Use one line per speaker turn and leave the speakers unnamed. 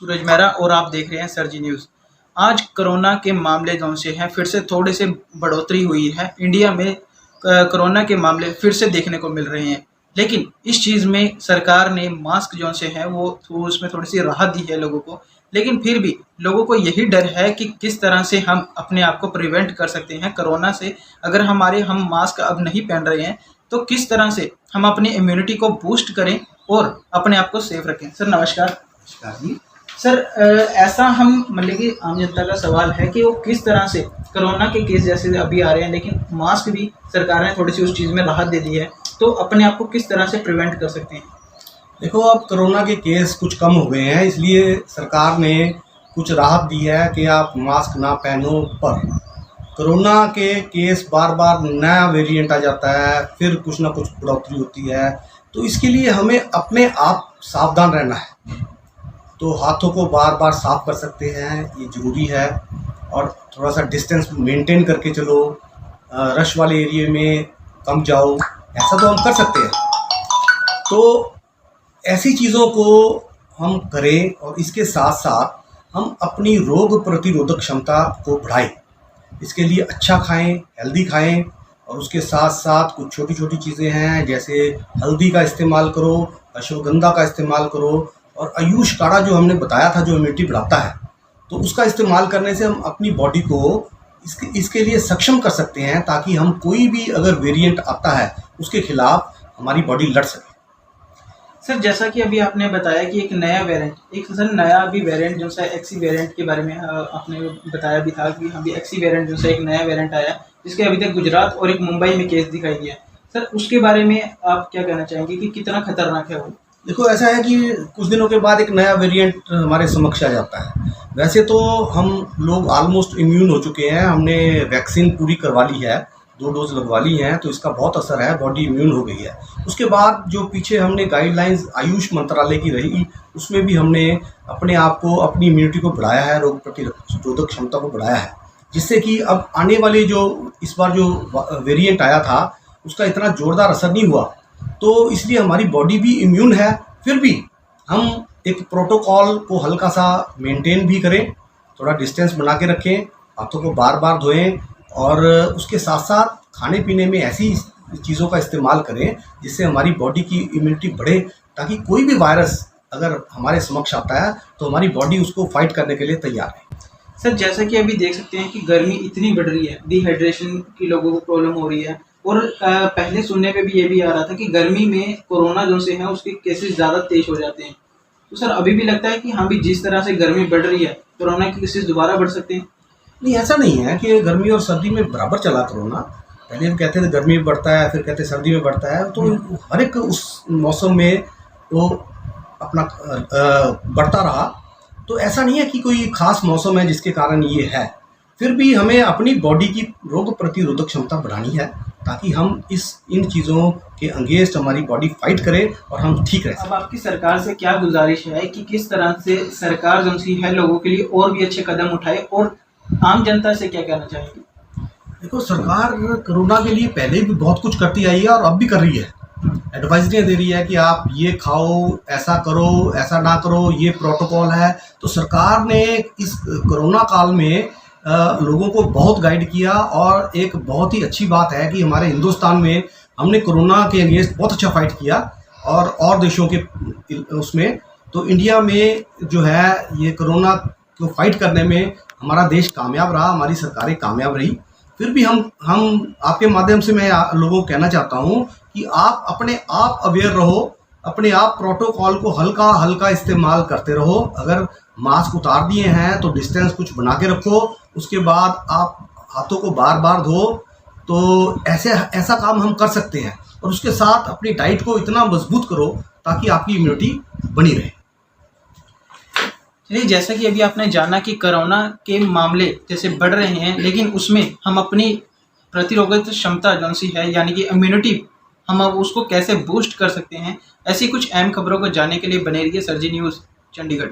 सूरज मेहरा और आप देख रहे हैं सरजी न्यूज़। आज कोरोना के मामले जो से हैं फिर से थोड़े से बढ़ोतरी हुई है। इंडिया में कोरोना के मामले फिर से देखने को मिल रहे हैं, लेकिन इस चीज़ में सरकार ने मास्क जो से हैं वो उसमें थोड़ी सी राहत दी है लोगों को। लेकिन फिर भी लोगों को यही डर है कि किस तरह से हम अपने आप को प्रिवेंट कर सकते हैं कोरोना से। अगर हम मास्क अब नहीं पहन रहे हैं तो किस तरह से हम अपनी इम्यूनिटी को बूस्ट करें और अपने आप को सेफ रखें। सर नमस्कार।
नमस्कार जी।
सर ऐसा हम मतलब कि आम जनता का सवाल है कि वो किस तरह से कोरोना के केस जैसे अभी आ रहे हैं, लेकिन मास्क भी सरकार ने थोड़ी सी उस चीज़ में राहत दे दी है, तो अपने आप को किस तरह से प्रिवेंट कर सकते हैं?
देखो, अब कोरोना के केस कुछ कम हो गए हैं, इसलिए सरकार ने कुछ राहत दी है कि आप मास्क ना पहनो। पर कोरोना के केस बार बार नया वेरिएंट आ जाता है, फिर कुछ ना कुछ बढ़ोतरी होती है, तो इसके लिए हमें अपने आप सावधान रहना है। तो हाथों को बार बार साफ कर सकते हैं, ये ज़रूरी है। और थोड़ा सा डिस्टेंस मेंटेन करके चलो, रश वाले एरिया में कम जाओ, ऐसा तो हम कर सकते हैं। तो ऐसी चीज़ों को हम करें और इसके साथ साथ हम अपनी रोग प्रतिरोधक क्षमता को बढ़ाएं। इसके लिए अच्छा खाएं, हेल्दी खाएं, और उसके साथ साथ कुछ छोटी छोटी चीज़ें हैं, जैसे हल्दी का इस्तेमाल करो, अश्वगंधा का इस्तेमाल करो, और आयुष काढ़ा जो हमने बताया था जो इम्यूनिटी बढ़ाता है, तो उसका इस्तेमाल करने से हम अपनी बॉडी को इसके लिए सक्षम कर सकते हैं, ताकि हम कोई भी अगर वेरिएंट आता है उसके खिलाफ हमारी बॉडी लड़ सके।
सर जैसा कि अभी आपने बताया कि एक नया अभी वेरिएंट जो सा एक्सी वेरिएंट के बारे में आपने बताया भी था कि अभी एक्सी वेरिएंट जो सा एक नया वेरिएंट आया, जिसके अभी तक गुजरात और एक मुंबई में केस दिखाई दिया। सर उसके बारे में आप क्या कहना चाहेंगे कि कितना खतरनाक है वो?
देखो, ऐसा है कि कुछ दिनों के बाद एक नया वेरिएंट हमारे समक्ष आ जाता है। वैसे तो हम लोग ऑलमोस्ट इम्यून हो चुके हैं, हमने वैक्सीन पूरी करवा ली है, 2 डोज लगवा ली हैं, तो इसका बहुत असर है, बॉडी इम्यून हो गई है। उसके बाद जो पीछे हमने गाइडलाइंस आयुष मंत्रालय की रही, उसमें भी हमने अपने आप को, अपनी इम्यूनिटी को बढ़ाया है, रोग प्रतिरोधक क्षमता को बढ़ाया है, जिससे कि अब आने वाले जो इस बार जो वेरिएंट आया था उसका इतना ज़ोरदार असर नहीं हुआ। तो इसलिए हमारी बॉडी भी इम्यून है। फिर भी हम एक प्रोटोकॉल को हल्का सा मेंटेन भी करें, थोड़ा डिस्टेंस बना के रखें, हाथों को बार बार धोएं, और उसके साथ साथ खाने पीने में ऐसी चीज़ों का इस्तेमाल करें जिससे हमारी बॉडी की इम्यूनिटी बढ़े, ताकि कोई भी वायरस अगर हमारे समक्ष आता है तो हमारी बॉडी उसको फाइट करने के लिए तैयार है।
सर जैसा कि अभी देख सकते हैं कि गर्मी इतनी बढ़ रही है, डिहाइड्रेशन की लोगों को प्रॉब्लम हो रही है, और पहले सुनने पे भी ये भी आ रहा था कि गर्मी में कोरोना जो से है उसके केसेस ज़्यादा तेज हो जाते हैं। तो सर अभी भी लगता है कि हाँ भी जिस तरह से गर्मी बढ़ रही है, कोरोना के केसेस दोबारा बढ़ सकते हैं?
नहीं, ऐसा नहीं है कि गर्मी और सर्दी में बराबर चला कोरोना। पहले हम कहते थे गर्मी में बढ़ता है, फिर कहते सर्दी में बढ़ता है, तो हर एक उस मौसम में वो अपना बढ़ता रहा। तो ऐसा नहीं है कि कोई ख़ास मौसम है जिसके कारण ये है। फिर भी हमें अपनी बॉडी की रोग प्रतिरोधक क्षमता बढ़ानी है, ताकि हम इन चीज़ों के अगेंस्ट हमारी बॉडी फाइट करे और हम ठीक रह सकें।
अब आपकी सरकार से क्या गुजारिश है कि किस तरह से सरकार जो सी है लोगों के लिए और भी अच्छे कदम उठाए, और आम जनता से क्या कहना चाहेंगे?
देखो, सरकार कोरोना के लिए पहले भी बहुत कुछ करती आई है और अब भी कर रही है। एडवाइजरियाँ दे रही है कि आप ये खाओ, ऐसा करो, ऐसा ना करो, ये प्रोटोकॉल है। तो सरकार ने इस कोरोना काल में लोगों को बहुत गाइड किया, और एक बहुत ही अच्छी बात है कि हमारे हिंदुस्तान में हमने कोरोना के अगेंस्ट बहुत अच्छा फाइट किया, और देशों के उसमें तो इंडिया में जो है ये कोरोना को फाइट करने में हमारा देश कामयाब रहा, हमारी सरकारें कामयाब रही। फिर भी हम आपके माध्यम से मैं लोगों को कहना चाहता हूँ कि आप अपने आप अवेयर रहो, अपने आप प्रोटोकॉल को हल्का हल्का इस्तेमाल करते रहो। अगर मास्क उतार दिए हैं तो डिस्टेंस कुछ बना के रखो, उसके बाद आप हाथों को बार बार धो। तो ऐसा काम हम कर सकते हैं, और उसके साथ अपनी डाइट को इतना मजबूत करो ताकि आपकी इम्यूनिटी बनी रहे।
चलिए, जैसा कि अभी आपने जाना कि कोरोना के मामले जैसे बढ़ रहे हैं, लेकिन उसमें हम अपनी प्रतिरोधक क्षमता जो सी है यानी कि इम्यूनिटी, हम अब उसको कैसे बूस्ट कर सकते हैं, ऐसी कुछ अहम खबरों को जानने के लिए बने रहिए सरजी न्यूज़ चंडीगढ़।